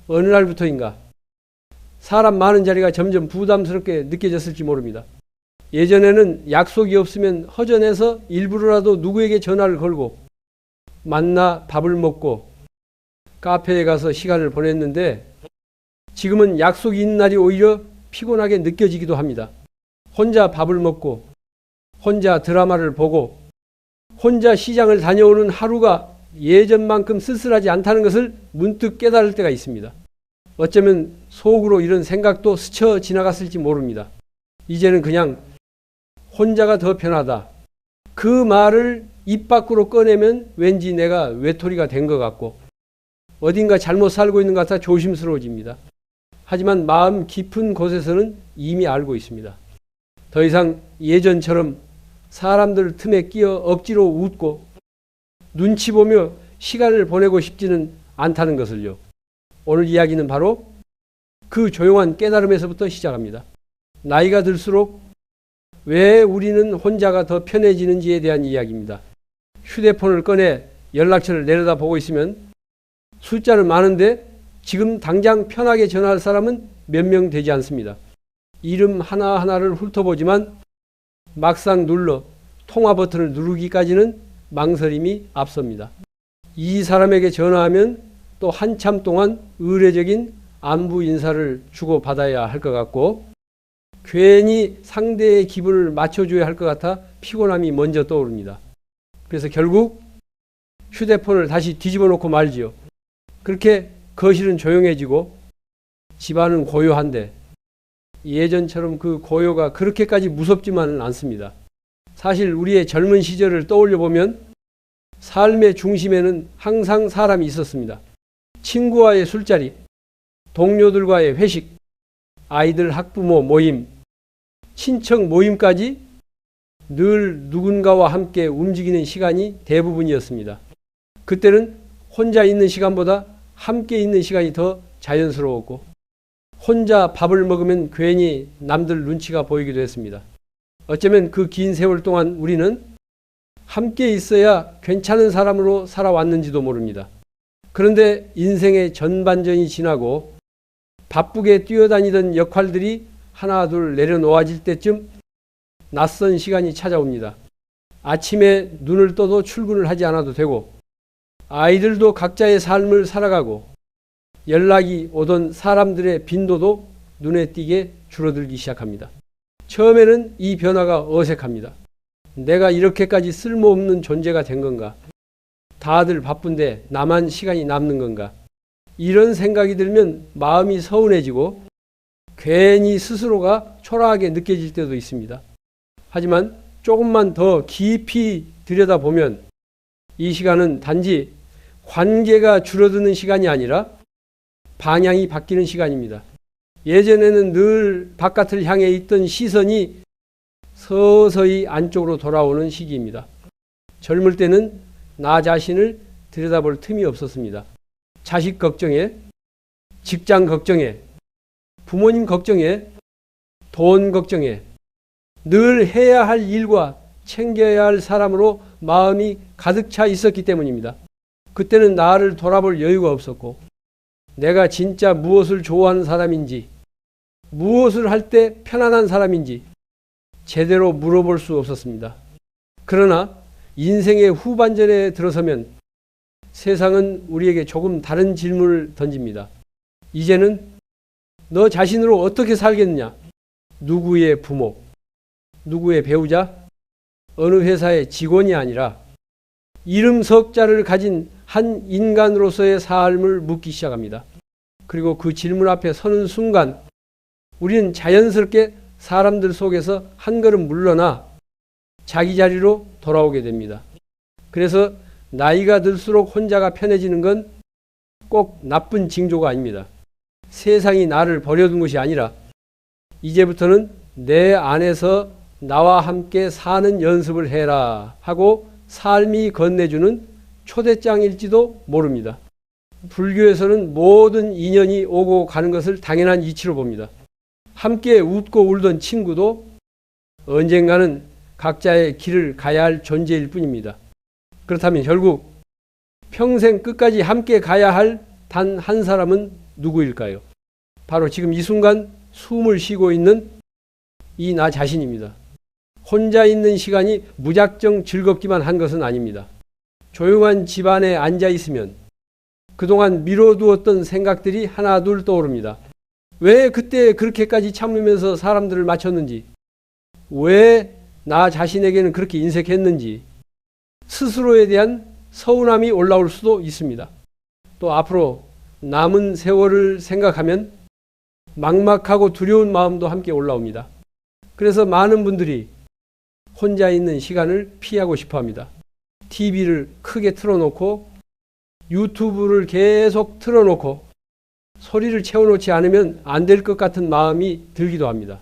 어느 날부터인가 사람 많은 자리가 점점 부담스럽게 느껴졌을지 모릅니다. 예전에는 약속이 없으면 허전해서 일부러라도 누구에게 전화를 걸고 만나 밥을 먹고 카페에 가서 시간을 보냈는데 지금은 약속이 있는 날이 오히려 피곤하게 느껴지기도 합니다. 혼자 밥을 먹고 혼자 드라마를 보고 혼자 시장을 다녀오는 하루가 예전만큼 쓸쓸하지 않다는 것을 문득 깨달을 때가 있습니다. 어쩌면 속으로 이런 생각도 스쳐 지나갔을지 모릅니다. 이제는 그냥 혼자가 더 편하다. 그 말을 입 밖으로 꺼내면 왠지 내가 외톨이가 된 것 같고 어딘가 잘못 살고 있는 것 같아 조심스러워집니다. 하지만 마음 깊은 곳에서는 이미 알고 있습니다. 더 이상 예전처럼 사람들 틈에 끼어 억지로 웃고 눈치 보며 시간을 보내고 싶지는 않다는 것을요. 오늘 이야기는 바로 그 조용한 깨달음에서부터 시작합니다. 나이가 들수록 왜 우리는 혼자가 더 편해지는지에 대한 이야기입니다. 휴대폰을 꺼내 연락처를 내려다보고 있으면 숫자는 많은데 지금 당장 편하게 전화할 사람은 몇 명 되지 않습니다. 이름 하나하나를 훑어보지만 막상 눌러 통화 버튼을 누르기까지는 망설임이 앞섭니다. 이 사람에게 전화하면 또 한참 동안 의례적인 안부 인사를 주고받아야 할 것 같고 괜히 상대의 기분을 맞춰줘야 할 것 같아 피곤함이 먼저 떠오릅니다. 그래서 결국 휴대폰을 다시 뒤집어 놓고 말지요. 그렇게 거실은 조용해지고 집안은 고요한데 예전처럼 그 고요가 그렇게까지 무섭지만은 않습니다. 사실 우리의 젊은 시절을 떠올려 보면 삶의 중심에는 항상 사람이 있었습니다. 친구와의 술자리, 동료들과의 회식, 아이들 학부모 모임, 친척 모임까지 늘 누군가와 함께 움직이는 시간이 대부분이었습니다. 그때는 혼자 있는 시간보다 함께 있는 시간이 더 자연스러웠고 혼자 밥을 먹으면 괜히 남들 눈치가 보이기도 했습니다. 어쩌면 그 긴 세월 동안 우리는 함께 있어야 괜찮은 사람으로 살아왔는지도 모릅니다. 그런데 인생의 전반전이 지나고 바쁘게 뛰어다니던 역할들이 하나 둘 내려놓아질 때쯤 낯선 시간이 찾아옵니다. 아침에 눈을 떠도 출근을 하지 않아도 되고 아이들도 각자의 삶을 살아가고 연락이 오던 사람들의 빈도도 눈에 띄게 줄어들기 시작합니다. 처음에는 이 변화가 어색합니다. 내가 이렇게까지 쓸모없는 존재가 된 건가? 다들 바쁜데 나만 시간이 남는 건가? 이런 생각이 들면 마음이 서운해지고 괜히 스스로가 초라하게 느껴질 때도 있습니다. 하지만 조금만 더 깊이 들여다보면 이 시간은 단지 관계가 줄어드는 시간이 아니라 방향이 바뀌는 시간입니다. 예전에는 늘 바깥을 향해 있던 시선이 서서히 안쪽으로 돌아오는 시기입니다. 젊을 때는 나 자신을 들여다볼 틈이 없었습니다. 자식 걱정에, 직장 걱정에, 부모님 걱정에, 돈 걱정에, 늘 해야 할 일과 챙겨야 할 사람으로 마음이 가득 차 있었기 때문입니다. 그때는 나를 돌아볼 여유가 없었고 내가 진짜 무엇을 좋아하는 사람인지 무엇을 할 때 편안한 사람인지 제대로 물어볼 수 없었습니다. 그러나 인생의 후반전에 들어서면 세상은 우리에게 조금 다른 질문을 던집니다. 이제는 너 자신으로 어떻게 살겠느냐? 누구의 부모, 누구의 배우자, 어느 회사의 직원이 아니라 이름 석자를 가진 한 인간으로서의 삶을 묻기 시작합니다. 그리고 그 질문 앞에 서는 순간 우리는 자연스럽게 사람들 속에서 한 걸음 물러나 자기 자리로 돌아오게 됩니다. 그래서 나이가 들수록 혼자가 편해지는 건 꼭 나쁜 징조가 아닙니다. 세상이 나를 버려둔 것이 아니라 이제부터는 내 안에서 나와 함께 사는 연습을 해라 하고 삶이 건네주는 초대장일지도 모릅니다. 불교에서는 모든 인연이 오고 가는 것을 당연한 이치로 봅니다. 함께 웃고 울던 친구도 언젠가는 각자의 길을 가야 할 존재일 뿐입니다. 그렇다면 결국 평생 끝까지 함께 가야 할 단 한 사람은 누구일까요? 바로 지금 이 순간 숨을 쉬고 있는 이 나 자신입니다. 혼자 있는 시간이 무작정 즐겁기만 한 것은 아닙니다. 조용한 집안에 앉아 있으면 그동안 미뤄두었던 생각들이 하나둘 떠오릅니다. 왜 그때 그렇게까지 참으면서 사람들을 맞췄는지, 왜 나 자신에게는 그렇게 인색했는지, 스스로에 대한 서운함이 올라올 수도 있습니다. 또 앞으로 남은 세월을 생각하면 막막하고 두려운 마음도 함께 올라옵니다. 그래서 많은 분들이 혼자 있는 시간을 피하고 싶어 합니다. TV를 크게 틀어놓고 유튜브를 계속 틀어놓고 소리를 채워놓지 않으면 안 될 것 같은 마음이 들기도 합니다.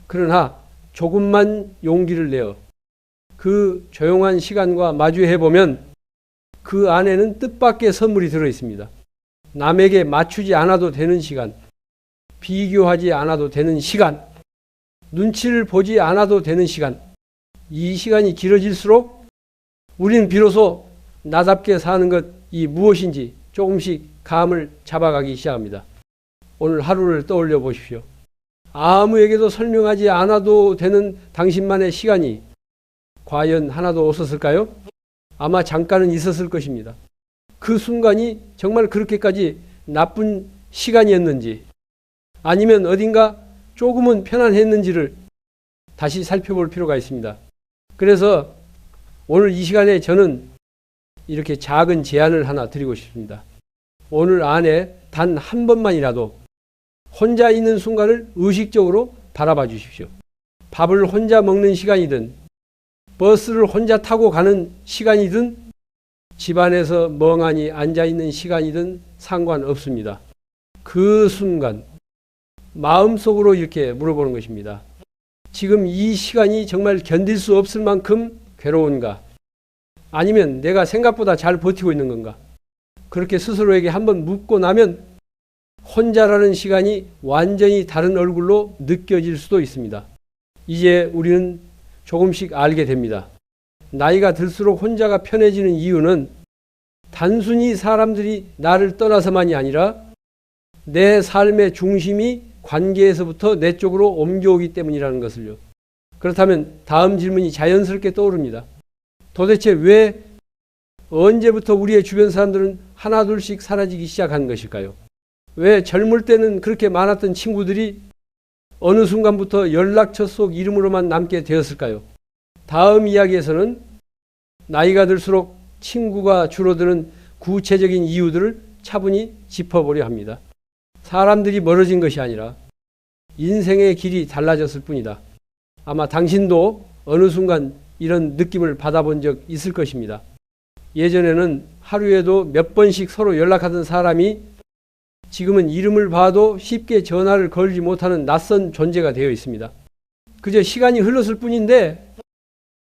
그러나 조금만 용기를 내어 그 조용한 시간과 마주해보면 그 안에는 뜻밖의 선물이 들어있습니다. 남에게 맞추지 않아도 되는 시간, 비교하지 않아도 되는 시간, 눈치를 보지 않아도 되는 시간, 이 시간이 길어질수록 우리는 비로소 나답게 사는 것이 무엇인지 조금씩 감을 잡아가기 시작합니다. 오늘 하루를 떠올려 보십시오. 아무에게도 설명하지 않아도 되는 당신만의 시간이 과연 하나도 없었을까요? 아마 잠깐은 있었을 것입니다. 그 순간이 정말 그렇게까지 나쁜 시간이었는지 아니면 어딘가 조금은 편안했는지를 다시 살펴볼 필요가 있습니다. 그래서 오늘 이 시간에 저는 이렇게 작은 제안을 하나 드리고 싶습니다. 오늘 안에 단 한 번만이라도 혼자 있는 순간을 의식적으로 바라봐 주십시오. 밥을 혼자 먹는 시간이든 버스를 혼자 타고 가는 시간이든 집안에서 멍하니 앉아있는 시간이든 상관없습니다. 그 순간 마음속으로 이렇게 물어보는 것입니다. 지금 이 시간이 정말 견딜 수 없을 만큼 괴로운가? 아니면 내가 생각보다 잘 버티고 있는 건가? 그렇게 스스로에게 한번 묻고 나면 혼자라는 시간이 완전히 다른 얼굴로 느껴질 수도 있습니다. 이제 우리는 조금씩 알게 됩니다. 나이가 들수록 혼자가 편해지는 이유는 단순히 사람들이 나를 떠나서만이 아니라 내 삶의 중심이 관계에서부터 내 쪽으로 옮겨오기 때문이라는 것을요. 그렇다면 다음 질문이 자연스럽게 떠오릅니다. 도대체 왜 언제부터 우리의 주변 사람들은 하나둘씩 사라지기 시작한 것일까요? 왜 젊을 때는 그렇게 많았던 친구들이 어느 순간부터 연락처 속 이름으로만 남게 되었을까요? 다음 이야기에서는 나이가 들수록 친구가 줄어드는 구체적인 이유들을 차분히 짚어보려 합니다. 사람들이 멀어진 것이 아니라 인생의 길이 달라졌을 뿐이다. 아마 당신도 어느 순간 이런 느낌을 받아본 적 있을 것입니다. 예전에는 하루에도 몇 번씩 서로 연락하던 사람이 지금은 이름을 봐도 쉽게 전화를 걸지 못하는 낯선 존재가 되어 있습니다. 그저 시간이 흘렀을 뿐인데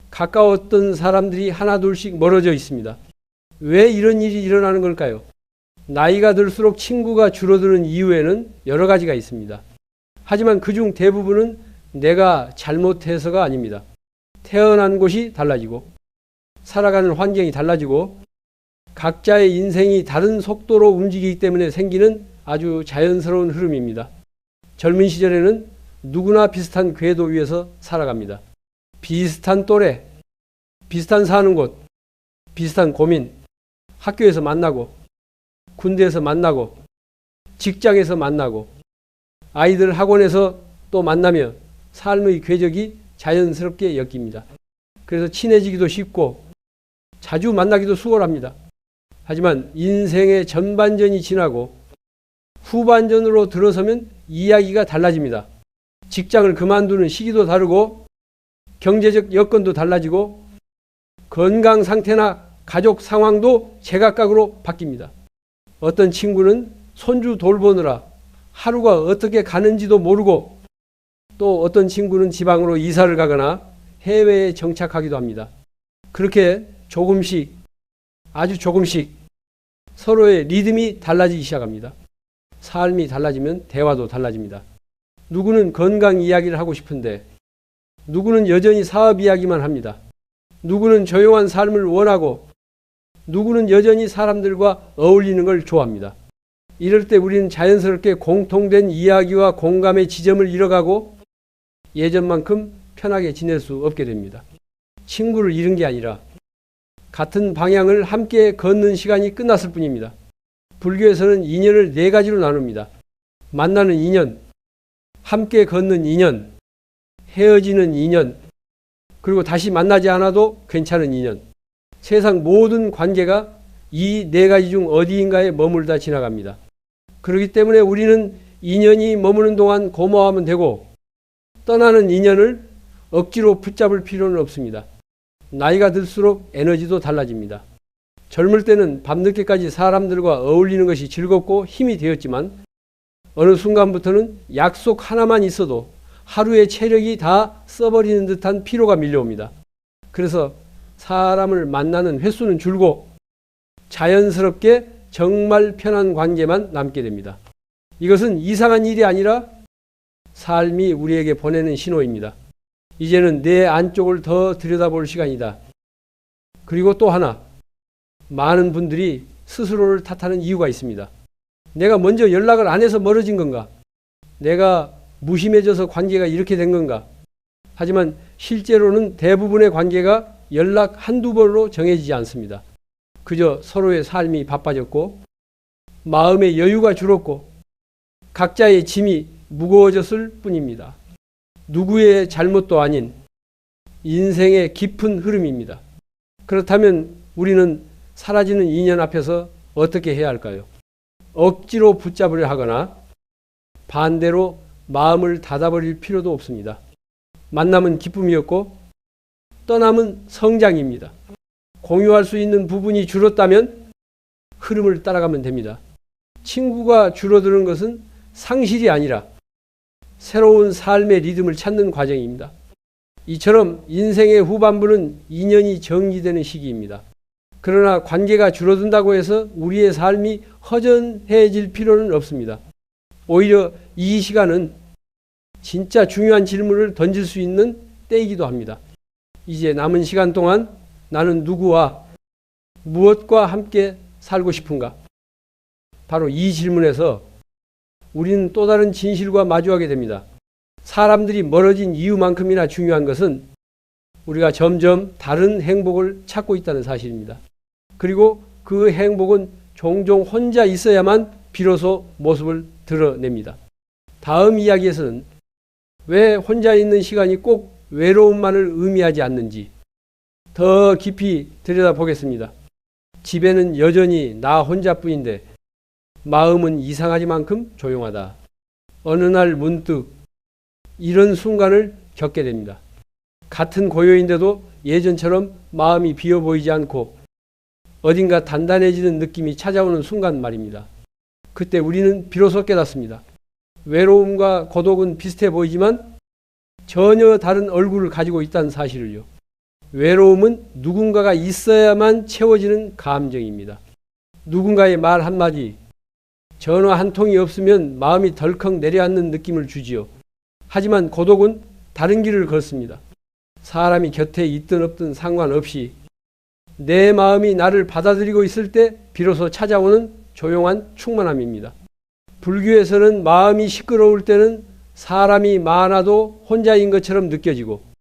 가까웠던 사람들이 하나둘씩 멀어져 있습니다. 왜 이런 일이 일어나는 걸까요? 나이가 들수록 친구가 줄어드는 이유에는 여러 가지가 있습니다. 하지만 그중 대부분은 내가 잘못해서가 아닙니다. 태어난 곳이 달라지고 살아가는 환경이 달라지고 각자의 인생이 다른 속도로 움직이기 때문에 생기는 아주 자연스러운 흐름입니다. 젊은 시절에는 누구나 비슷한 궤도 위에서 살아갑니다. 비슷한 또래, 비슷한 사는 곳, 비슷한 고민, 학교에서 만나고 군대에서 만나고 직장에서 만나고 아이들 학원에서 또 만나며 삶의 궤적이 자연스럽게 엮입니다. 그래서 친해지기도 쉽고 자주 만나기도 수월합니다. 하지만 인생의 전반전이 지나고 후반전으로 들어서면 이야기가 달라집니다. 직장을 그만두는 시기도 다르고 경제적 여건도 달라지고 건강 상태나 가족 상황도 제각각으로 바뀝니다. 어떤 친구는 손주 돌보느라 하루가 어떻게 가는지도 모르고 또 어떤 친구는 지방으로 이사를 가거나 해외에 정착하기도 합니다. 그렇게 조금씩 아주 조금씩 서로의 리듬이 달라지기 시작합니다. 삶이 달라지면 대화도 달라집니다. 누구는 건강 이야기를 하고 싶은데 누구는 여전히 사업 이야기만 합니다. 누구는 조용한 삶을 원하고 누구는 여전히 사람들과 어울리는 걸 좋아합니다. 이럴 때 우리는 자연스럽게 공통된 이야기와 공감의 지점을 잃어가고 예전만큼 편하게 지낼 수 없게 됩니다. 친구를 잃은 게 아니라 같은 방향을 함께 걷는 시간이 끝났을 뿐입니다. 불교에서는 인연을 네 가지로 나눕니다. 만나는 인연, 함께 걷는 인연, 헤어지는 인연, 그리고 다시 만나지 않아도 괜찮은 인연. 세상 모든 관계가 이 네 가지 중 어디인가에 머물다 지나갑니다. 그렇기 때문에 우리는 인연이 머무는 동안 고마워하면 되고 떠나는 인연을 억지로 붙잡을 필요는 없습니다. 나이가 들수록 에너지도 달라집니다. 젊을 때는 밤늦게까지 사람들과 어울리는 것이 즐겁고 힘이 되었지만 어느 순간부터는 약속 하나만 있어도 하루의 체력이 다 써버리는 듯한 피로가 밀려옵니다. 그래서 사람을 만나는 횟수는 줄고 자연스럽게 정말 편한 관계만 남게 됩니다. 이것은 이상한 일이 아니라 삶이 우리에게 보내는 신호입니다. 이제는 내 안쪽을 더 들여다볼 시간이다. 그리고 또 하나, 많은 분들이 스스로를 탓하는 이유가 있습니다. 내가 먼저 연락을 안 해서 멀어진 건가? 내가 무심해져서 관계가 이렇게 된 건가? 하지만 실제로는 대부분의 관계가 연락 한두 번으로 정해지지 않습니다. 그저 서로의 삶이 바빠졌고 마음의 여유가 줄었고 각자의 짐이 무거워졌을 뿐입니다. 누구의 잘못도 아닌 인생의 깊은 흐름입니다. 그렇다면 우리는 사라지는 인연 앞에서 어떻게 해야 할까요? 억지로 붙잡으려 하거나 반대로 마음을 닫아버릴 필요도 없습니다. 만남은 기쁨이었고 떠남은 성장입니다. 공유할 수 있는 부분이 줄었다면 흐름을 따라가면 됩니다. 친구가 줄어드는 것은 상실이 아니라 새로운 삶의 리듬을 찾는 과정입니다. 이처럼 인생의 후반부는 인연이 정리되는 시기입니다. 그러나 관계가 줄어든다고 해서 우리의 삶이 허전해질 필요는 없습니다. 오히려 이 시간은 진짜 중요한 질문을 던질 수 있는 때이기도 합니다. 이제 남은 시간 동안 나는 누구와 무엇과 함께 살고 싶은가? 바로 이 질문에서 우리는 또 다른 진실과 마주하게 됩니다. 사람들이 멀어진 이유만큼이나 중요한 것은 우리가 점점 다른 행복을 찾고 있다는 사실입니다. 그리고 그 행복은 종종 혼자 있어야만 비로소 모습을 드러냅니다. 다음 이야기에서는 왜 혼자 있는 시간이 꼭 외로움만을 의미하지 않는지 더 깊이 들여다보겠습니다. 집에는 여전히 나 혼자뿐인데 마음은 이상하지만큼 조용하다. 어느 날 문득 이런 순간을 겪게 됩니다. 같은 고요인데도 예전처럼 마음이 비어 보이지 않고 어딘가 단단해지는 느낌이 찾아오는 순간 말입니다. 그때 우리는 비로소 깨닫습니다. 외로움과 고독은 비슷해 보이지만 전혀 다른 얼굴을 가지고 있다는 사실을요. 외로움은 누군가가 있어야만 채워지는 감정입니다. 누군가의 말 한마디, 전화 한 통이 없으면 마음이 덜컥 내려앉는 느낌을 주지요. 하지만 고독은 다른 길을 걷습니다. 사람이 곁에 있든 없든 상관없이 내 마음이 나를 받아들이고 있을 때 비로소 찾아오는 조용한 충만함입니다. 불교에서는 마음이 시끄러울 때는 사람이 많아도 혼자인 것처럼 느껴지고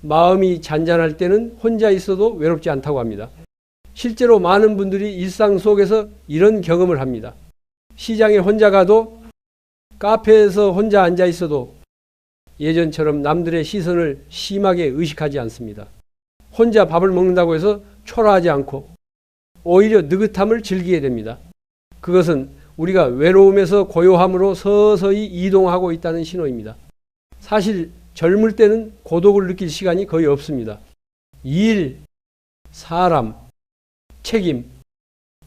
마음이 잔잔할 때는 혼자 있어도 외롭지 않다고 합니다. 실제로 많은 분들이 일상 속에서 이런 경험을 합니다. 시장에 혼자 가도 카페에서 혼자 앉아 있어도 예전처럼 남들의 시선을 심하게 의식하지 않습니다. 혼자 밥을 먹는다고 해서 초라하지 않고 오히려 느긋함을 즐기게 됩니다. 그것은 우리가 외로움에서 고요함으로 서서히 이동하고 있다는 신호입니다. 사실 젊을 때는 고독을 느낄 시간이 거의 없습니다. 일, 사람, 책임,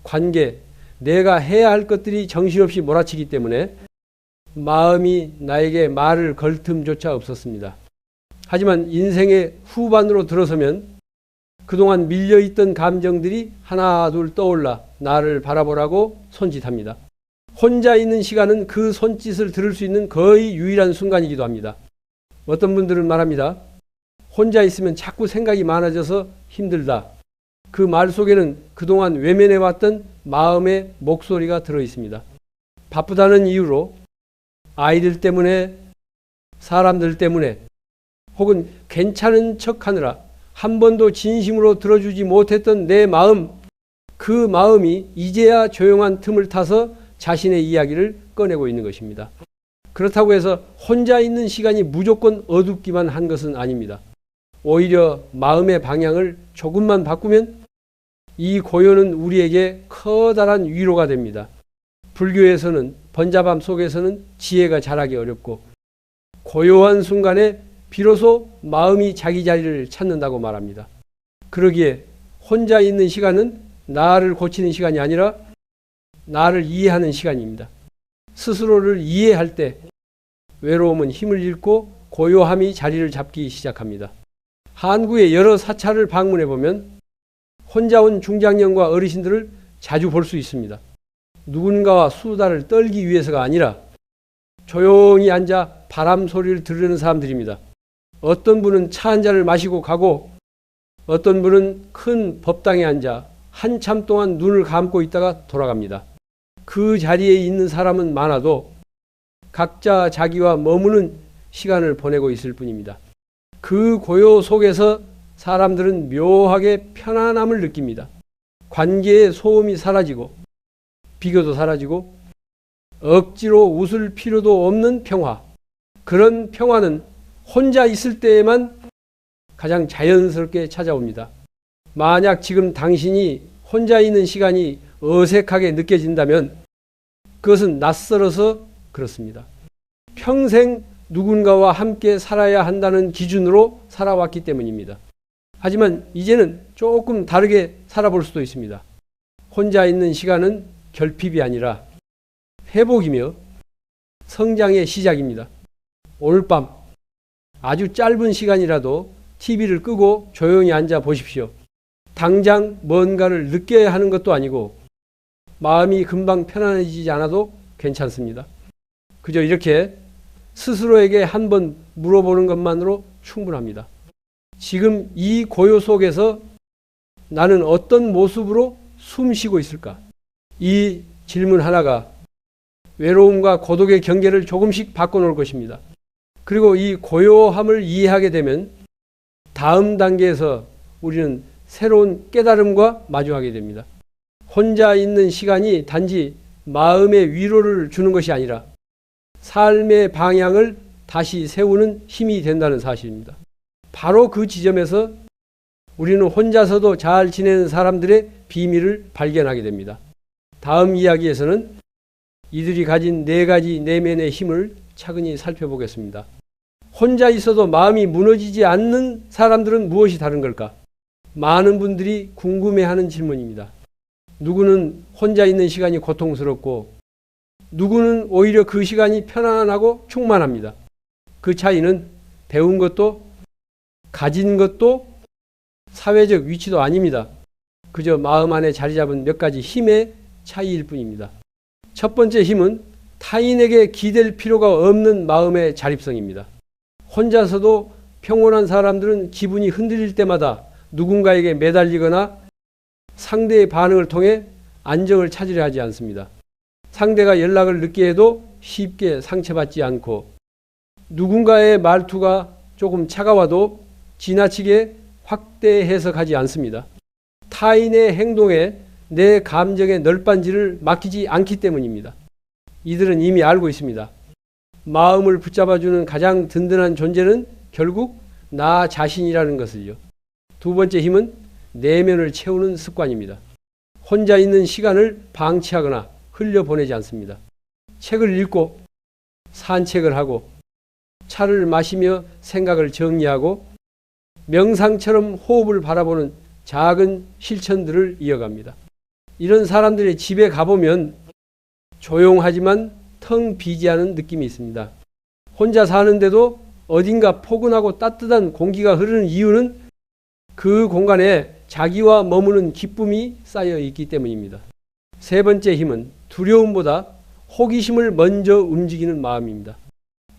관계, 내가 해야 할 것들이 정신없이 몰아치기 때문에 마음이 나에게 말을 걸 틈조차 없었습니다. 하지만 인생의 후반으로 들어서면 그동안 밀려있던 감정들이 하나 둘 떠올라 나를 바라보라고 손짓합니다. 혼자 있는 시간은 그 손짓을 들을 수 있는 거의 유일한 순간이기도 합니다. 어떤 분들은 말합니다. 혼자 있으면 자꾸 생각이 많아져서 힘들다. 그 말 속에는 그동안 외면해왔던 마음의 목소리가 들어있습니다. 바쁘다는 이유로 아이들 때문에, 사람들 때문에, 혹은 괜찮은 척하느라 한 번도 진심으로 들어주지 못했던 내 마음, 그 마음이 이제야 조용한 틈을 타서 자신의 이야기를 꺼내고 있는 것입니다. 그렇다고 해서 혼자 있는 시간이 무조건 어둡기만 한 것은 아닙니다. 오히려 마음의 방향을 조금만 바꾸면 이 고요는 우리에게 커다란 위로가 됩니다. 불교에서는 번잡함 속에서는 지혜가 자라기 어렵고 고요한 순간에 비로소 마음이 자기 자리를 찾는다고 말합니다. 그러기에 혼자 있는 시간은 나를 고치는 시간이 아니라 나를 이해하는 시간입니다. 스스로를 이해할 때 외로움은 힘을 잃고 고요함이 자리를 잡기 시작합니다. 한국의 여러 사찰을 방문해 보면 혼자 온 중장년과 어르신들을 자주 볼 수 있습니다. 누군가와 수다를 떨기 위해서가 아니라 조용히 앉아 바람 소리를 들으는 사람들입니다. 어떤 분은 차 한 잔을 마시고 가고 어떤 분은 큰 법당에 앉아 한참 동안 눈을 감고 있다가 돌아갑니다. 그 자리에 있는 사람은 많아도 각자 자기와 머무는 시간을 보내고 있을 뿐입니다. 그 고요 속에서 사람들은 묘하게 편안함을 느낍니다. 관계의 소음이 사라지고 비교도 사라지고 억지로 웃을 필요도 없는 평화. 그런 평화는 혼자 있을 때에만 가장 자연스럽게 찾아옵니다. 만약 지금 당신이 혼자 있는 시간이 어색하게 느껴진다면 그것은 낯설어서 그렇습니다. 평생 누군가와 함께 살아야 한다는 기준으로 살아왔기 때문입니다. 하지만 이제는 조금 다르게 살아볼 수도 있습니다. 혼자 있는 시간은 결핍이 아니라 회복이며 성장의 시작입니다. 오늘 밤 아주 짧은 시간이라도 TV를 끄고 조용히 앉아 보십시오. 당장 뭔가를 느껴야 하는 것도 아니고 마음이 금방 편안해지지 않아도 괜찮습니다. 그저 이렇게 스스로에게 한번 물어보는 것만으로 충분합니다. 지금 이 고요 속에서 나는 어떤 모습으로 숨 쉬고 있을까? 이 질문 하나가 외로움과 고독의 경계를 조금씩 바꿔놓을 것입니다. 그리고 이 고요함을 이해하게 되면 다음 단계에서 우리는 새로운 깨달음과 마주하게 됩니다. 혼자 있는 시간이 단지 마음의 위로를 주는 것이 아니라 삶의 방향을 다시 세우는 힘이 된다는 사실입니다. 바로 그 지점에서 우리는 혼자서도 잘 지내는 사람들의 비밀을 발견하게 됩니다. 다음 이야기에서는 이들이 가진 4가지 내면의 힘을 차근히 살펴보겠습니다. 혼자 있어도 마음이 무너지지 않는 사람들은 무엇이 다른 걸까? 많은 분들이 궁금해하는 질문입니다. 누구는 혼자 있는 시간이 고통스럽고 누구는 오히려 그 시간이 편안하고 충만합니다. 그 차이는 배운 것도 가진 것도 사회적 위치도 아닙니다. 그저 마음 안에 자리 잡은 몇 가지 힘의 차이일 뿐입니다. 첫 번째 힘은 타인에게 기댈 필요가 없는 마음의 자립성입니다. 혼자서도 평온한 사람들은 기분이 흔들릴 때마다 누군가에게 매달리거나 상대의 반응을 통해 안정을 찾으려 하지 않습니다. 상대가 연락을 늦게 해도 쉽게 상처받지 않고 누군가의 말투가 조금 차가워도 지나치게 확대 해석하지 않습니다. 타인의 행동에 내 감정의 널빤지를 맡기지 않기 때문입니다. 이들은 이미 알고 있습니다. 마음을 붙잡아주는 가장 든든한 존재는 결국 나 자신이라는 것을요. 두 번째 힘은 내면을 채우는 습관입니다. 혼자 있는 시간을 방치하거나 흘려보내지 않습니다. 책을 읽고 산책을 하고 차를 마시며 생각을 정리하고 명상처럼 호흡을 바라보는 작은 실천들을 이어갑니다. 이런 사람들의 집에 가보면 조용하지만 텅 비지 않은 느낌이 있습니다. 혼자 사는데도 어딘가 포근하고 따뜻한 공기가 흐르는 이유는 그 공간에 자기와 머무는 기쁨이 쌓여 있기 때문입니다. 세 번째 힘은 두려움보다 호기심을 먼저 움직이는 마음입니다.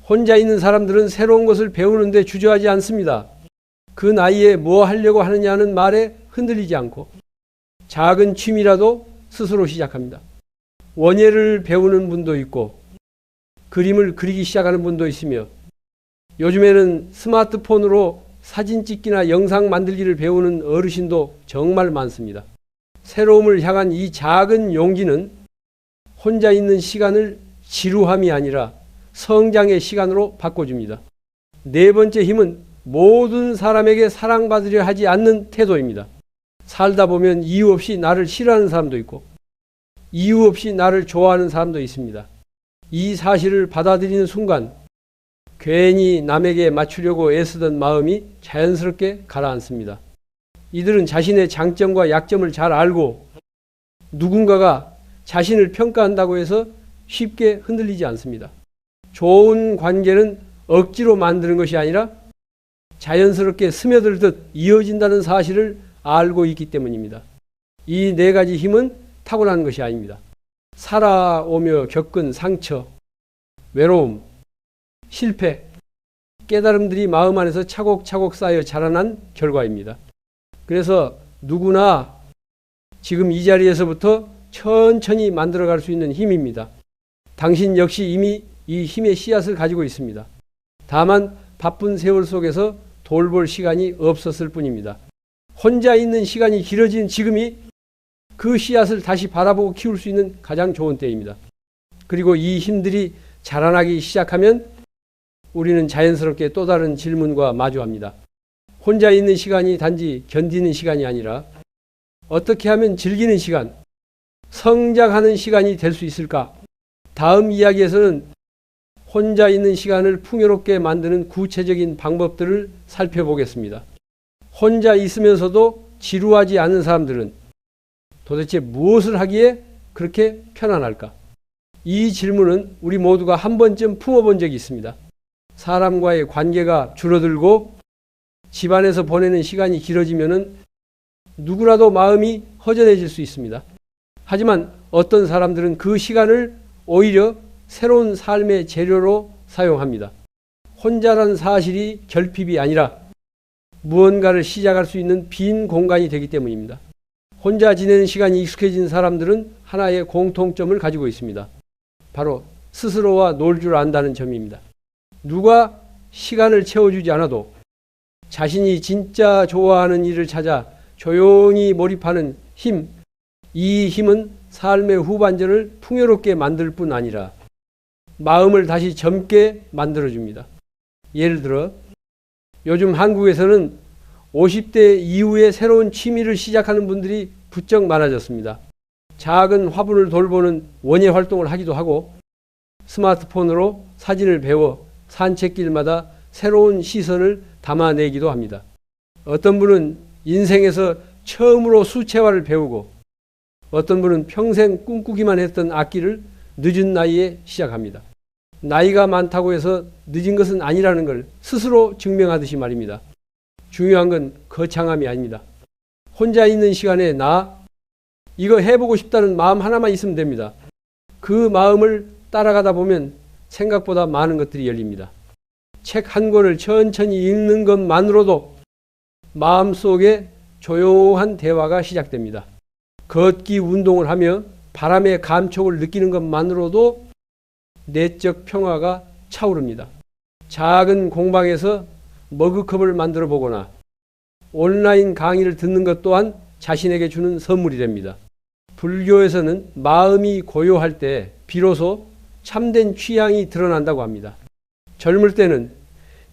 혼자 있는 사람들은 새로운 것을 배우는데 주저하지 않습니다. 그 나이에 뭐 하려고 하느냐는 말에 흔들리지 않고 작은 취미라도 스스로 시작합니다. 원예를 배우는 분도 있고 그림을 그리기 시작하는 분도 있으며 요즘에는 스마트폰으로 사진 찍기나 영상 만들기를 배우는 어르신도 정말 많습니다. 새로움을 향한 이 작은 용기는 혼자 있는 시간을 지루함이 아니라 성장의 시간으로 바꿔줍니다. 네 번째 힘은 모든 사람에게 사랑받으려 하지 않는 태도입니다. 살다 보면 이유 없이 나를 싫어하는 사람도 있고 이유 없이 나를 좋아하는 사람도 있습니다. 이 사실을 받아들이는 순간 괜히 남에게 맞추려고 애쓰던 마음이 자연스럽게 가라앉습니다. 이들은 자신의 장점과 약점을 잘 알고 누군가가 자신을 평가한다고 해서 쉽게 흔들리지 않습니다. 좋은 관계는 억지로 만드는 것이 아니라 자연스럽게 스며들듯 이어진다는 사실을 알고 있기 때문입니다. 이 네 가지 힘은 타고난 것이 아닙니다. 살아오며 겪은 상처, 외로움, 실패, 깨달음들이 마음 안에서 차곡차곡 쌓여 자라난 결과입니다. 그래서 누구나 지금 이 자리에서부터 천천히 만들어갈 수 있는 힘입니다. 당신 역시 이미 이 힘의 씨앗을 가지고 있습니다. 다만 바쁜 세월 속에서 돌볼 시간이 없었을 뿐입니다. 혼자 있는 시간이 길어진 지금이 그 씨앗을 다시 바라보고 키울 수 있는 가장 좋은 때입니다. 그리고 이 힘들이 자라나기 시작하면 우리는 자연스럽게 또 다른 질문과 마주합니다. 혼자 있는 시간이 단지 견디는 시간이 아니라 어떻게 하면 즐기는 시간, 성장하는 시간이 될 수 있을까? 다음 이야기에서는 혼자 있는 시간을 풍요롭게 만드는 구체적인 방법들을 살펴보겠습니다. 혼자 있으면서도 지루하지 않은 사람들은 도대체 무엇을 하기에 그렇게 편안할까? 이 질문은 우리 모두가 한 번쯤 품어본 적이 있습니다. 사람과의 관계가 줄어들고 집안에서 보내는 시간이 길어지면은 누구라도 마음이 허전해질 수 있습니다. 하지만 어떤 사람들은 그 시간을 오히려 새로운 삶의 재료로 사용합니다. 혼자라는 사실이 결핍이 아니라 무언가를 시작할 수 있는 빈 공간이 되기 때문입니다. 혼자 지내는 시간이 익숙해진 사람들은 하나의 공통점을 가지고 있습니다. 바로 스스로와 놀 줄 안다는 점입니다. 누가 시간을 채워주지 않아도 자신이 진짜 좋아하는 일을 찾아 조용히 몰입하는 힘, 이 힘은 삶의 후반전을 풍요롭게 만들 뿐 아니라 마음을 다시 젊게 만들어줍니다. 예를 들어 요즘 한국에서는 50대 이후에 새로운 취미를 시작하는 분들이 부쩍 많아졌습니다. 작은 화분을 돌보는 원예 활동을 하기도 하고 스마트폰으로 사진을 배워 산책길마다 새로운 시선을 담아내기도 합니다. 어떤 분은 인생에서 처음으로 수채화를 배우고 어떤 분은 평생 꿈꾸기만 했던 악기를 늦은 나이에 시작합니다. 나이가 많다고 해서 늦은 것은 아니라는 걸 스스로 증명하듯이 말입니다. 중요한 건 거창함이 아닙니다. 혼자 있는 시간에 나 이거 해보고 싶다는 마음 하나만 있으면 됩니다. 그 마음을 따라가다 보면 생각보다 많은 것들이 열립니다. 책 한 권을 천천히 읽는 것만으로도 마음속에 조용한 대화가 시작됩니다. 걷기 운동을 하며 바람의 감촉을 느끼는 것만으로도 내적 평화가 차오릅니다. 작은 공방에서 머그컵을 만들어 보거나 온라인 강의를 듣는 것 또한 자신에게 주는 선물이 됩니다. 불교에서는 마음이 고요할 때 비로소 참된 취향이 드러난다고 합니다. 젊을 때는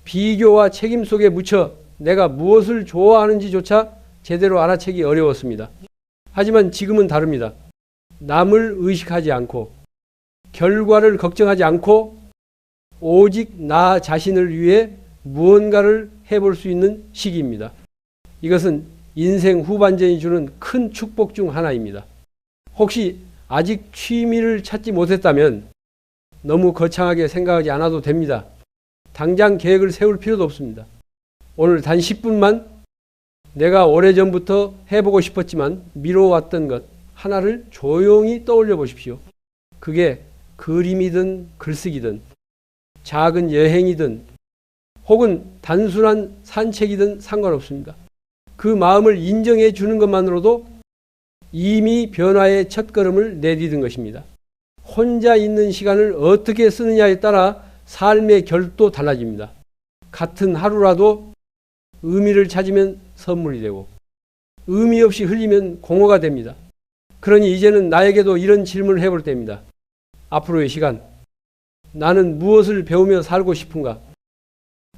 비교와 책임 속에 묻혀 내가 무엇을 좋아하는지조차 제대로 알아채기 어려웠습니다. 하지만 지금은 다릅니다. 남을 의식하지 않고 결과를 걱정하지 않고 오직 나 자신을 위해 무언가를 해볼 수 있는 시기입니다. 이것은 인생 후반전이 주는 큰 축복 중 하나입니다. 혹시 아직 취미를 찾지 못했다면 너무 거창하게 생각하지 않아도 됩니다. 당장 계획을 세울 필요도 없습니다. 오늘 단 10분만 내가 오래전부터 해보고 싶었지만 미뤄왔던 것 하나를 조용히 떠올려 보십시오. 그게 그림이든 글쓰기든 작은 여행이든 혹은 단순한 산책이든 상관없습니다. 그 마음을 인정해 주는 것만으로도 이미 변화의 첫걸음을 내디딘 것입니다. 혼자 있는 시간을 어떻게 쓰느냐에 따라 삶의 결도 달라집니다. 같은 하루라도 의미를 찾으면 선물이 되고 의미 없이 흘리면 공허가 됩니다. 그러니 이제는 나에게도 이런 질문을 해볼 때입니다. 앞으로의 시간, 나는 무엇을 배우며 살고 싶은가?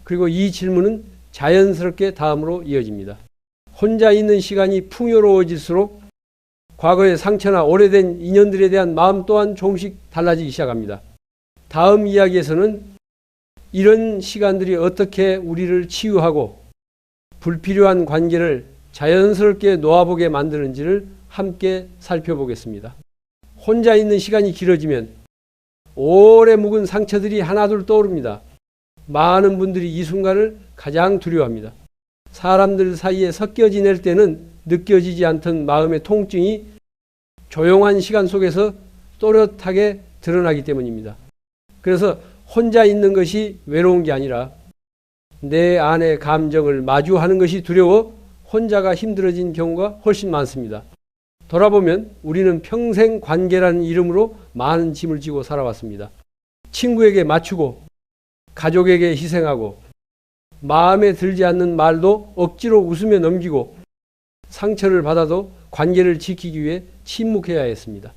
그리고 이 질문은 자연스럽게 다음으로 이어집니다. 혼자 있는 시간이 풍요로워질수록 과거의 상처나 오래된 인연들에 대한 마음 또한 조금씩 달라지기 시작합니다. 다음 이야기에서는 이런 시간들이 어떻게 우리를 치유하고 불필요한 관계를 자연스럽게 놓아보게 만드는지를 함께 살펴보겠습니다. 혼자 있는 시간이 길어지면 오래 묵은 상처들이 하나둘 떠오릅니다. 많은 분들이 이 순간을 가장 두려워합니다. 사람들 사이에 섞여 지낼 때는 느껴지지 않던 마음의 통증이 조용한 시간 속에서 또렷하게 드러나기 때문입니다. 그래서 혼자 있는 것이 외로운 게 아니라 내 안의 감정을 마주하는 것이 두려워 혼자가 힘들어진 경우가 훨씬 많습니다. 돌아보면 우리는 평생 관계라는 이름으로 많은 짐을 지고 살아왔습니다. 친구에게 맞추고 가족에게 희생하고 마음에 들지 않는 말도 억지로 웃으며 넘기고 상처를 받아도 관계를 지키기 위해 침묵해야 했습니다.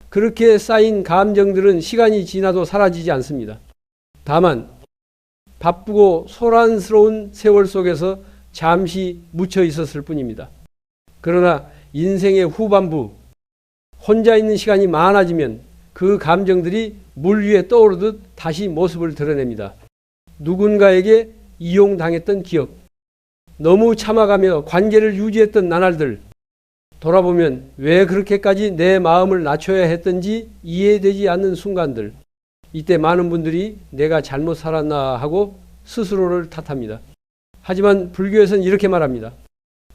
그렇게 쌓인 감정들은 시간이 지나도 사라지지 않습니다. 다만 바쁘고 소란스러운 세월 속에서 잠시 묻혀 있었을 뿐입니다. 그러나 인생의 후반부, 혼자 있는 시간이 많아지면 그 감정들이 물 위에 떠오르듯 다시 모습을 드러냅니다. 누군가에게 이용당했던 기억, 너무 참아가며 관계를 유지했던 나날들, 돌아보면 왜 그렇게까지 내 마음을 낮춰야 했던지 이해되지 않는 순간들, 이때 많은 분들이 내가 잘못 살았나 하고 스스로를 탓합니다. 하지만 불교에서는 이렇게 말합니다.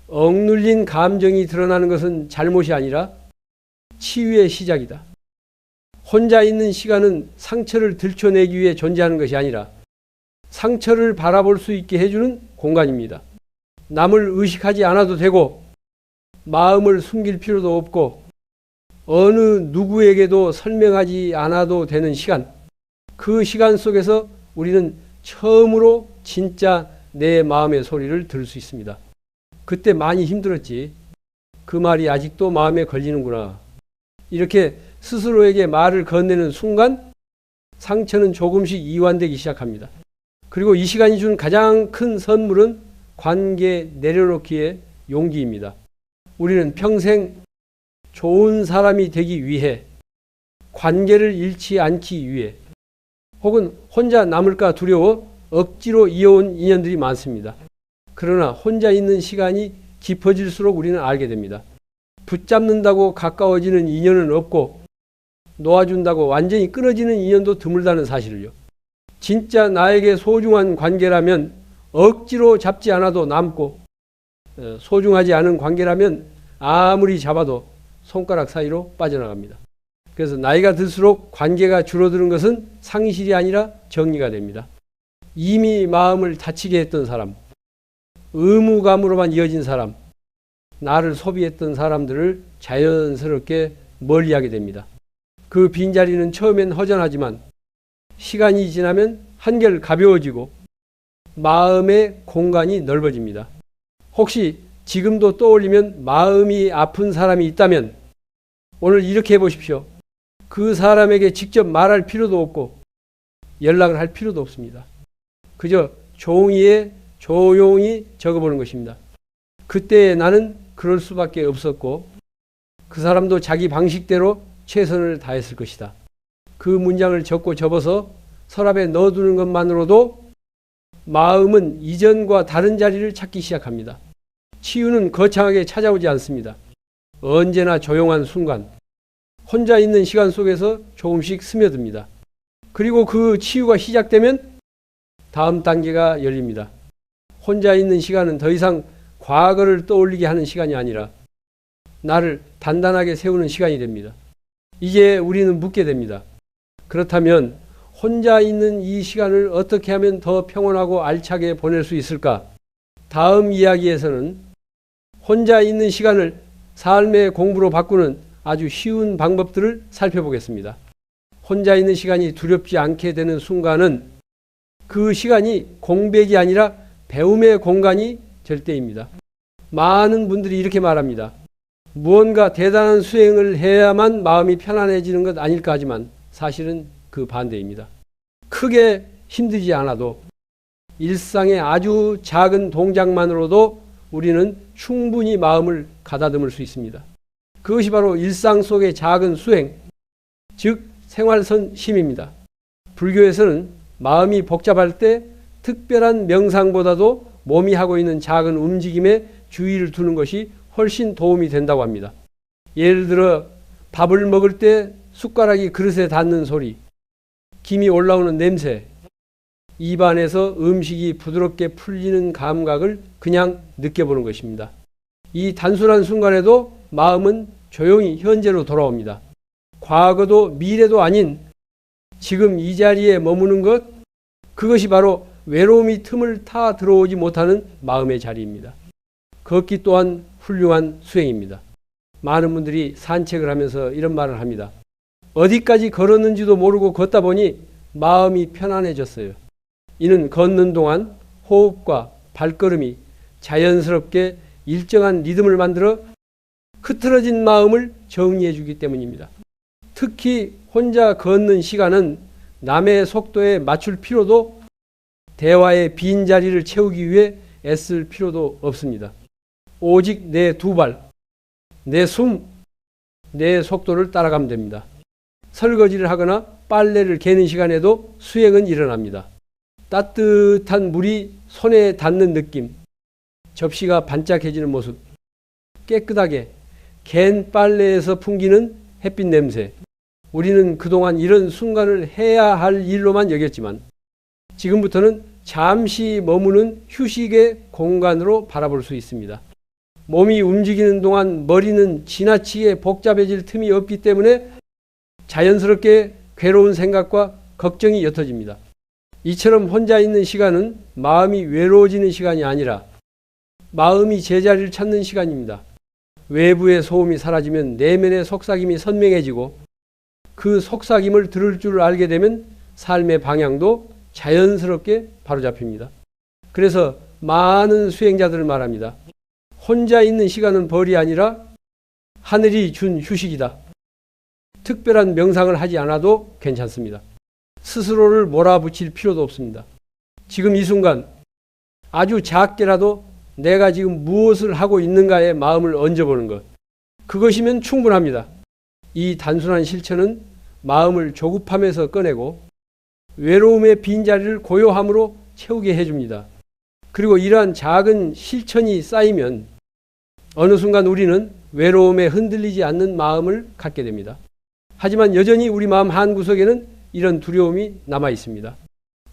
억눌린 감정이 드러나는 것은 잘못이 아니라 치유의 시작이다. 혼자 있는 시간은 상처를 들춰내기 위해 존재하는 것이 아니라 상처를 바라볼 수 있게 해주는 공간입니다. 남을 의식하지 않아도 되고 마음을 숨길 필요도 없고 어느 누구에게도 설명하지 않아도 되는 시간, 그 시간 속에서 우리는 처음으로 진짜 내 마음의 소리를 들을 수 있습니다. 그때 많이 힘들었지. 그 말이 아직도 마음에 걸리는구나. 이렇게 스스로에게 말을 건네는 순간 상처는 조금씩 이완되기 시작합니다. 그리고 이 시간이 준 가장 큰 선물은 관계 내려놓기의 용기입니다. 우리는 평생 좋은 사람이 되기 위해, 관계를 잃지 않기 위해, 혹은 혼자 남을까 두려워 억지로 이어온 인연들이 많습니다. 그러나 혼자 있는 시간이 깊어질수록 우리는 알게 됩니다. 붙잡는다고 가까워지는 인연은 없고 놓아준다고 완전히 끊어지는 인연도 드물다는 사실을요. 진짜 나에게 소중한 관계라면 억지로 잡지 않아도 남고, 소중하지 않은 관계라면 아무리 잡아도 손가락 사이로 빠져나갑니다. 그래서 나이가 들수록 관계가 줄어드는 것은 상실이 아니라 정리가 됩니다. 이미 마음을 다치게 했던 사람, 의무감으로만 이어진 사람, 나를 소비했던 사람들을 자연스럽게 멀리하게 됩니다. 그 빈자리는 처음엔 허전하지만 시간이 지나면 한결 가벼워지고 마음의 공간이 넓어집니다. 혹시 지금도 떠올리면 마음이 아픈 사람이 있다면 오늘 이렇게 해보십시오. 그 사람에게 직접 말할 필요도 없고 연락을 할 필요도 없습니다. 그저 종이에 조용히 적어보는 것입니다. 그때 나는 그럴 수밖에 없었고 그 사람도 자기 방식대로 최선을 다했을 것이다. 그 문장을 적고 접어서 서랍에 넣어두는 것만으로도 마음은 이전과 다른 자리를 찾기 시작합니다. 치유는 거창하게 찾아오지 않습니다. 언제나 조용한 순간, 혼자 있는 시간 속에서 조금씩 스며듭니다. 그리고 그 치유가 시작되면 다음 단계가 열립니다. 혼자 있는 시간은 더 이상 과거를 떠올리게 하는 시간이 아니라 나를 단단하게 세우는 시간이 됩니다. 이제 우리는 묻게 됩니다. 그렇다면 혼자 있는 이 시간을 어떻게 하면 더 평온하고 알차게 보낼 수 있을까? 다음 이야기에서는 혼자 있는 시간을 삶의 공부로 바꾸는 아주 쉬운 방법들을 살펴보겠습니다. 혼자 있는 시간이 두렵지 않게 되는 순간은 그 시간이 공백이 아니라 배움의 공간이 될 때입니다. 많은 분들이 이렇게 말합니다. 무언가 대단한 수행을 해야만 마음이 편안해지는 것 아닐까 하지만 사실은 그 반대입니다. 크게 힘들지 않아도 일상의 아주 작은 동작만으로도 우리는 충분히 마음을 가다듬을 수 있습니다. 그것이 바로 일상 속의 작은 수행, 즉 생활선심입니다. 불교에서는 마음이 복잡할 때 특별한 명상보다도 몸이 하고 있는 작은 움직임에 주의를 두는 것이 훨씬 도움이 된다고 합니다. 예를 들어 밥을 먹을 때 숟가락이 그릇에 닿는 소리, 김이 올라오는 냄새, 입안에서 음식이 부드럽게 풀리는 감각을 그냥 느껴보는 것입니다. 이 단순한 순간에도 마음은 조용히 현재로 돌아옵니다. 과거도 미래도 아닌 지금 이 자리에 머무는 것, 그것이 바로 외로움이 틈을 타 들어오지 못하는 마음의 자리입니다. 걷기 또한 훌륭한 수행입니다. 많은 분들이 산책을 하면서 이런 말을 합니다. 어디까지 걸었는지도 모르고 걷다 보니 마음이 편안해졌어요. 이는 걷는 동안 호흡과 발걸음이 자연스럽게 일정한 리듬을 만들어 흐트러진 마음을 정리해 주기 때문입니다. 특히 혼자 걷는 시간은 남의 속도에 맞출 필요도 대화의 빈자리를 채우기 위해 애쓸 필요도 없습니다. 오직 내 두 발, 내 숨, 내 속도를 따라가면 됩니다. 설거지를 하거나 빨래를 개는 시간에도 수행은 일어납니다. 따뜻한 물이 손에 닿는 느낌, 접시가 반짝해지는 모습, 깨끗하게 갠 빨래에서 풍기는 햇빛 냄새. 우리는 그동안 이런 순간을 해야 할 일로만 여겼지만 지금부터는 잠시 머무는 휴식의 공간으로 바라볼 수 있습니다. 몸이 움직이는 동안 머리는 지나치게 복잡해질 틈이 없기 때문에 자연스럽게 괴로운 생각과 걱정이 옅어집니다. 이처럼 혼자 있는 시간은 마음이 외로워지는 시간이 아니라 마음이 제자리를 찾는 시간입니다. 외부의 소음이 사라지면 내면의 속삭임이 선명해지고 그 속삭임을 들을 줄 알게 되면 삶의 방향도 자연스럽게 바로잡힙니다. 그래서 많은 수행자들을 말합니다. 혼자 있는 시간은 벌이 아니라 하늘이 준 휴식이다. 특별한 명상을 하지 않아도 괜찮습니다. 스스로를 몰아붙일 필요도 없습니다. 지금 이 순간 아주 작게라도 내가 지금 무엇을 하고 있는가에 마음을 얹어보는 것. 그것이면 충분합니다. 이 단순한 실천은 마음을 조급함에서 꺼내고 외로움의 빈자리를 고요함으로 채우게 해줍니다. 그리고 이러한 작은 실천이 쌓이면 어느 순간 우리는 외로움에 흔들리지 않는 마음을 갖게 됩니다. 하지만 여전히 우리 마음 한구석에는 이런 두려움이 남아 있습니다.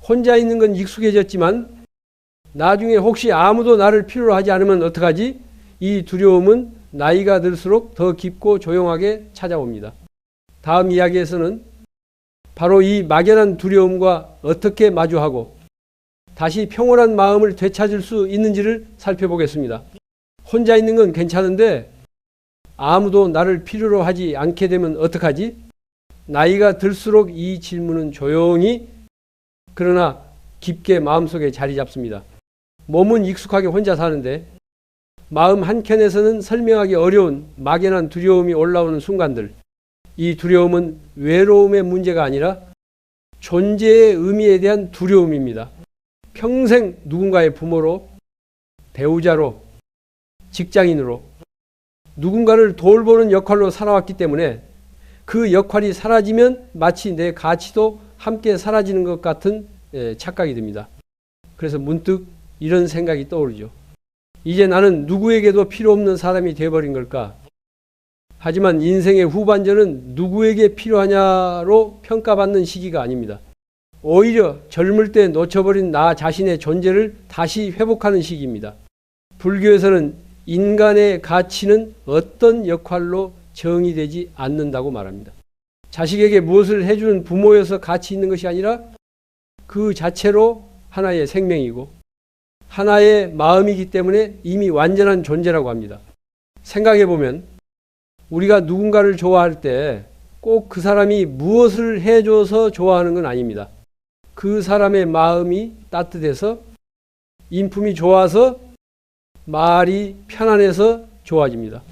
혼자 있는 건 익숙해졌지만 나중에 혹시 아무도 나를 필요로 하지 않으면 어떡하지? 이 두려움은 나이가 들수록 더 깊고 조용하게 찾아옵니다. 다음 이야기에서는 바로 이 막연한 두려움과 어떻게 마주하고 다시 평온한 마음을 되찾을 수 있는지를 살펴보겠습니다. 혼자 있는 건 괜찮은데 아무도 나를 필요로 하지 않게 되면 어떡하지? 나이가 들수록 이 질문은 조용히 그러나 깊게 마음속에 자리 잡습니다. 몸은 익숙하게 혼자 사는데 마음 한켠에서는 설명하기 어려운 막연한 두려움이 올라오는 순간들. 이 두려움은 외로움의 문제가 아니라 존재의 의미에 대한 두려움입니다. 평생 누군가의 부모로, 배우자로, 직장인으로 누군가를 돌보는 역할로 살아왔기 때문에 그 역할이 사라지면 마치 내 가치도 함께 사라지는 것 같은 착각이 듭니다. 그래서 문득 이런 생각이 떠오르죠. 이제 나는 누구에게도 필요 없는 사람이 되어버린 걸까? 하지만 인생의 후반전은 누구에게 필요하냐로 평가받는 시기가 아닙니다. 오히려 젊을 때 놓쳐버린 나 자신의 존재를 다시 회복하는 시기입니다. 불교에서는 인간의 가치는 어떤 역할로 정의되지 않는다고 말합니다. 자식에게 무엇을 해주는 부모여서 가치 있는 것이 아니라 그 자체로 하나의 생명이고 하나의 마음이기 때문에 이미 완전한 존재라고 합니다. 생각해보면 우리가 누군가를 좋아할 때 꼭 그 사람이 무엇을 해줘서 좋아하는 건 아닙니다. 그 사람의 마음이 따뜻해서 인품이 좋아서 말이 편안해서 좋아집니다.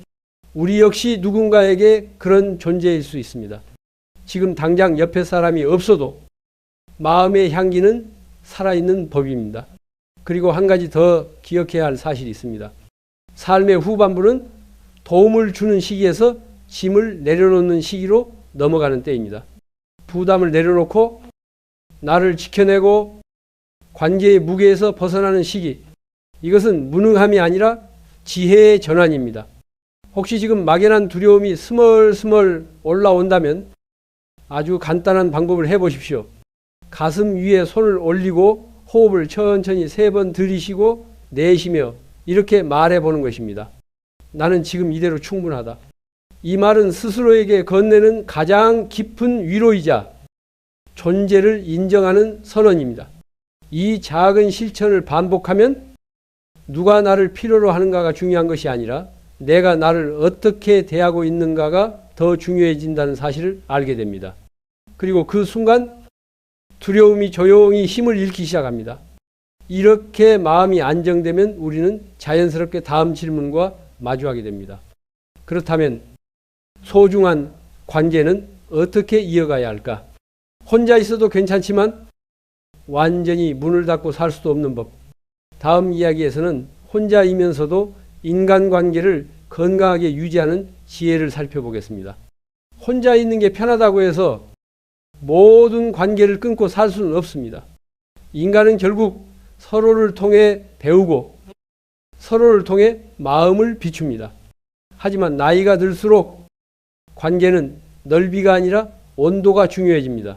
우리 역시 누군가에게 그런 존재일 수 있습니다. 지금 당장 옆에 사람이 없어도 마음의 향기는 살아있는 법입니다. 그리고 한 가지 더 기억해야 할 사실이 있습니다. 삶의 후반부는 도움을 주는 시기에서 짐을 내려놓는 시기로 넘어가는 때입니다. 부담을 내려놓고 나를 지켜내고 관계의 무게에서 벗어나는 시기, 이것은 무능함이 아니라 지혜의 전환입니다. 혹시 지금 막연한 두려움이 스멀스멀 올라온다면 아주 간단한 방법을 해보십시오. 가슴 위에 손을 올리고 호흡을 천천히 3번 들이쉬고 내쉬며 이렇게 말해보는 것입니다. 나는 지금 이대로 충분하다. 이 말은 스스로에게 건네는 가장 깊은 위로이자 존재를 인정하는 선언입니다. 이 작은 실천을 반복하면 누가 나를 필요로 하는가가 중요한 것이 아니라 내가 나를 어떻게 대하고 있는가가 더 중요해진다는 사실을 알게 됩니다. 그리고 그 순간 두려움이 조용히 힘을 잃기 시작합니다. 이렇게 마음이 안정되면 우리는 자연스럽게 다음 질문과 마주하게 됩니다. 그렇다면 소중한 관계는 어떻게 이어가야 할까? 혼자 있어도 괜찮지만 완전히 문을 닫고 살 수도 없는 법. 다음 이야기에서는 혼자이면서도 인간관계를 건강하게 유지하는 지혜를 살펴보겠습니다. 혼자 있는 게 편하다고 해서 모든 관계를 끊고 살 수는 없습니다. 인간은 결국 서로를 통해 배우고 서로를 통해 마음을 비춥니다. 하지만 나이가 들수록 관계는 넓이가 아니라 온도가 중요해집니다.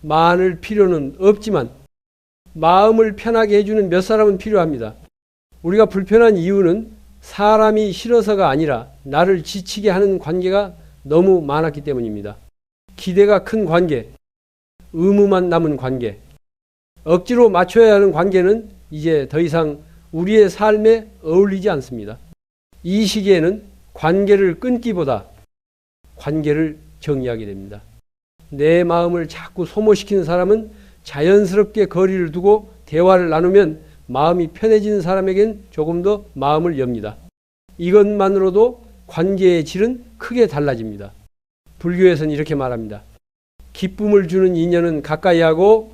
많을 필요는 없지만 마음을 편하게 해주는 몇 사람은 필요합니다. 우리가 불편한 이유는 사람이 싫어서가 아니라 나를 지치게 하는 관계가 너무 많았기 때문입니다. 기대가 큰 관계, 의무만 남은 관계, 억지로 맞춰야 하는 관계는 이제 더 이상 우리의 삶에 어울리지 않습니다. 이 시기에는 관계를 끊기보다 관계를 정의하게 됩니다. 내 마음을 자꾸 소모시키는 사람은 자연스럽게 거리를 두고 대화를 나누면 마음이 편해지는 사람에겐 조금 더 마음을 엽니다. 이것만으로도 관계의 질은 크게 달라집니다. 불교에서는 이렇게 말합니다. 기쁨을 주는 인연은 가까이 하고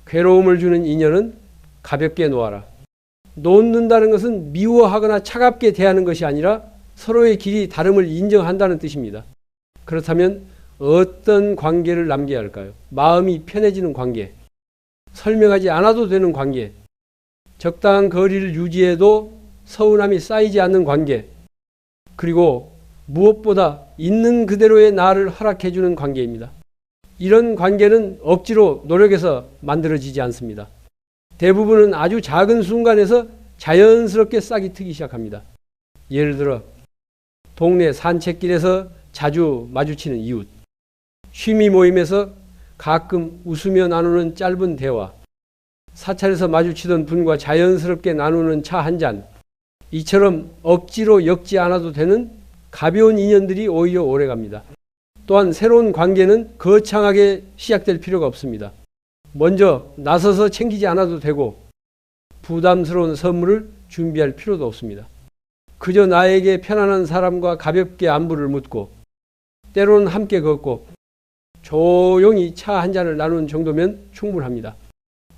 괴로움을 주는 인연은 가볍게 놓아라. 놓는다는 것은 미워하거나 차갑게 대하는 것이 아니라 서로의 길이 다름을 인정한다는 뜻입니다. 그렇다면 어떤 관계를 남겨야 할까요? 마음이 편해지는 관계, 설명하지 않아도 되는 관계, 적당한 거리를 유지해도 서운함이 쌓이지 않는 관계, 그리고 무엇보다 있는 그대로의 나를 허락해주는 관계입니다. 이런 관계는 억지로 노력해서 만들어지지 않습니다. 대부분은 아주 작은 순간에서 자연스럽게 싹이 트기 시작합니다. 예를 들어 동네 산책길에서 자주 마주치는 이웃, 취미 모임에서 가끔 웃으며 나누는 짧은 대화, 사찰에서 마주치던 분과 자연스럽게 나누는 차 한 잔, 이처럼 억지로 엮지 않아도 되는 가벼운 인연들이 오히려 오래갑니다. 또한 새로운 관계는 거창하게 시작될 필요가 없습니다. 먼저 나서서 챙기지 않아도 되고 부담스러운 선물을 준비할 필요도 없습니다. 그저 나에게 편안한 사람과 가볍게 안부를 묻고 때로는 함께 걷고 조용히 차 한 잔을 나누는 정도면 충분합니다.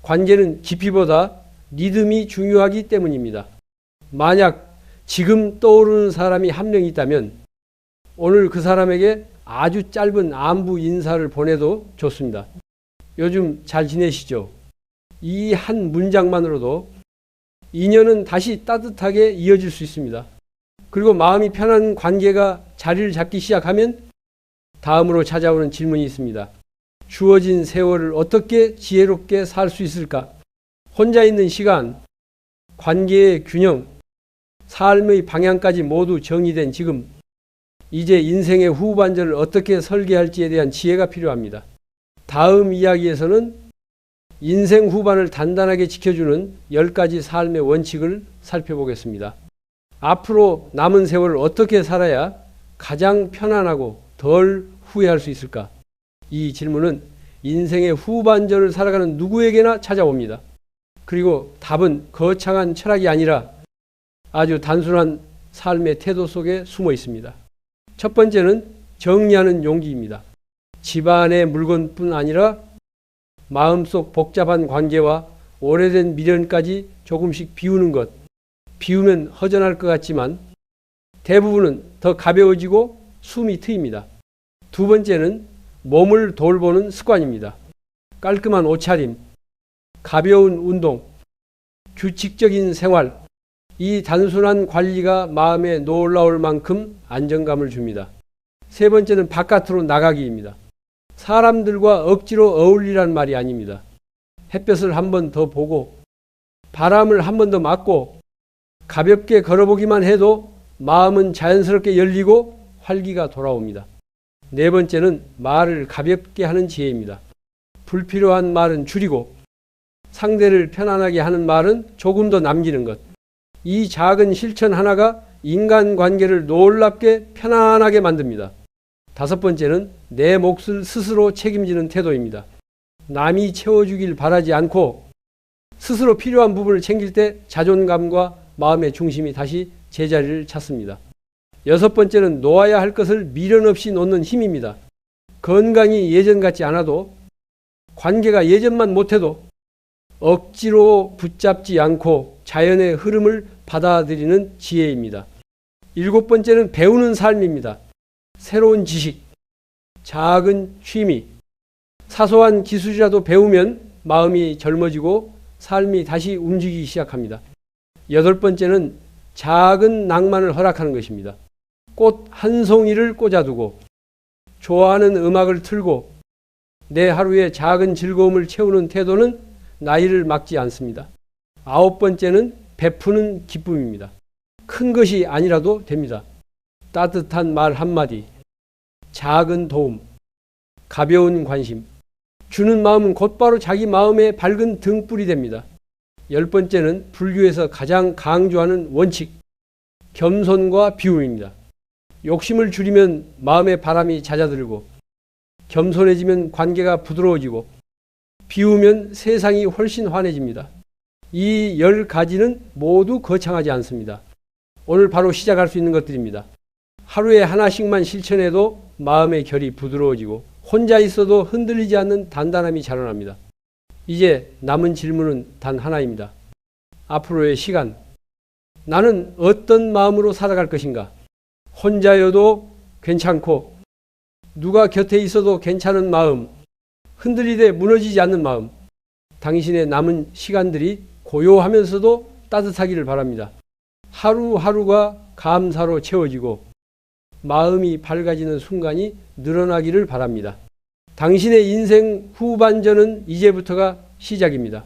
관계는 깊이보다 리듬이 중요하기 때문입니다. 만약 지금 떠오르는 사람이 한 명 있다면 오늘 그 사람에게 아주 짧은 안부 인사를 보내도 좋습니다. 요즘 잘 지내시죠? 이 한 문장만으로도 인연은 다시 따뜻하게 이어질 수 있습니다. 그리고 마음이 편한 관계가 자리를 잡기 시작하면 다음으로 찾아오는 질문이 있습니다. 주어진 세월을 어떻게 지혜롭게 살 수 있을까? 혼자 있는 시간, 관계의 균형, 삶의 방향까지 모두 정리된 지금, 이제 인생의 후반전을 어떻게 설계할지에 대한 지혜가 필요합니다. 다음 이야기에서는 인생 후반을 단단하게 지켜주는 10가지 삶의 원칙을 살펴보겠습니다. 앞으로 남은 세월을 어떻게 살아야 가장 편안하고 덜 후회할 수 있을까? 이 질문은 인생의 후반전을 살아가는 누구에게나 찾아옵니다. 그리고 답은 거창한 철학이 아니라 아주 단순한 삶의 태도 속에 숨어 있습니다. 첫 번째는 정리하는 용기입니다. 집안의 물건뿐 아니라 마음속 복잡한 관계와 오래된 미련까지 조금씩 비우는 것. 비우면 허전할 것 같지만 대부분은 더 가벼워지고 숨이 트입니다. 두 번째는 몸을 돌보는 습관입니다. 깔끔한 옷차림, 가벼운 운동, 규칙적인 생활, 이 단순한 관리가 마음에 놀라울 만큼 안정감을 줍니다. 세 번째는 바깥으로 나가기입니다. 사람들과 억지로 어울리란 말이 아닙니다. 햇볕을 한 번 더 보고 바람을 한 번 더 맞고 가볍게 걸어보기만 해도 마음은 자연스럽게 열리고 활기가 돌아옵니다. 네 번째는 말을 가볍게 하는 지혜입니다. 불필요한 말은 줄이고 상대를 편안하게 하는 말은 조금 더 남기는 것. 이 작은 실천 하나가 인간관계를 놀랍게 편안하게 만듭니다. 다섯 번째는 내 몫을 스스로 책임지는 태도입니다. 남이 채워주길 바라지 않고 스스로 필요한 부분을 챙길 때 자존감과 마음의 중심이 다시 제자리를 찾습니다. 여섯 번째는 놓아야 할 것을 미련 없이 놓는 힘입니다. 건강이 예전 같지 않아도 관계가 예전만 못해도 억지로 붙잡지 않고 자연의 흐름을 받아들이는 지혜입니다. 일곱 번째는 배우는 삶입니다. 새로운 지식, 작은 취미, 사소한 기술이라도 배우면 마음이 젊어지고 삶이 다시 움직이기 시작합니다. 여덟 번째는 작은 낭만을 허락하는 것입니다. 꽃 한 송이를 꽂아두고 좋아하는 음악을 틀고 내 하루의 작은 즐거움을 채우는 태도는 나이를 막지 않습니다. 아홉 번째는 베푸는 기쁨입니다. 큰 것이 아니라도 됩니다. 따뜻한 말 한마디, 작은 도움, 가벼운 관심, 주는 마음은 곧바로 자기 마음의 밝은 등불이 됩니다. 열 번째는 불교에서 가장 강조하는 원칙, 겸손과 비움입니다. 욕심을 줄이면 마음의 바람이 잦아들고 겸손해지면 관계가 부드러워지고 비우면 세상이 훨씬 환해집니다. 이 10가지는 모두 거창하지 않습니다. 오늘 바로 시작할 수 있는 것들입니다. 하루에 하나씩만 실천해도 마음의 결이 부드러워지고 혼자 있어도 흔들리지 않는 단단함이 자라납니다. 이제 남은 질문은 단 하나입니다. 앞으로의 시간, 나는 어떤 마음으로 살아갈 것인가? 혼자여도 괜찮고 누가 곁에 있어도 괜찮은 마음, 흔들리되 무너지지 않는 마음, 당신의 남은 시간들이 고요하면서도 따뜻하기를 바랍니다. 하루하루가 감사로 채워지고 마음이 밝아지는 순간이 늘어나기를 바랍니다. 당신의 인생 후반전은 이제부터가 시작입니다.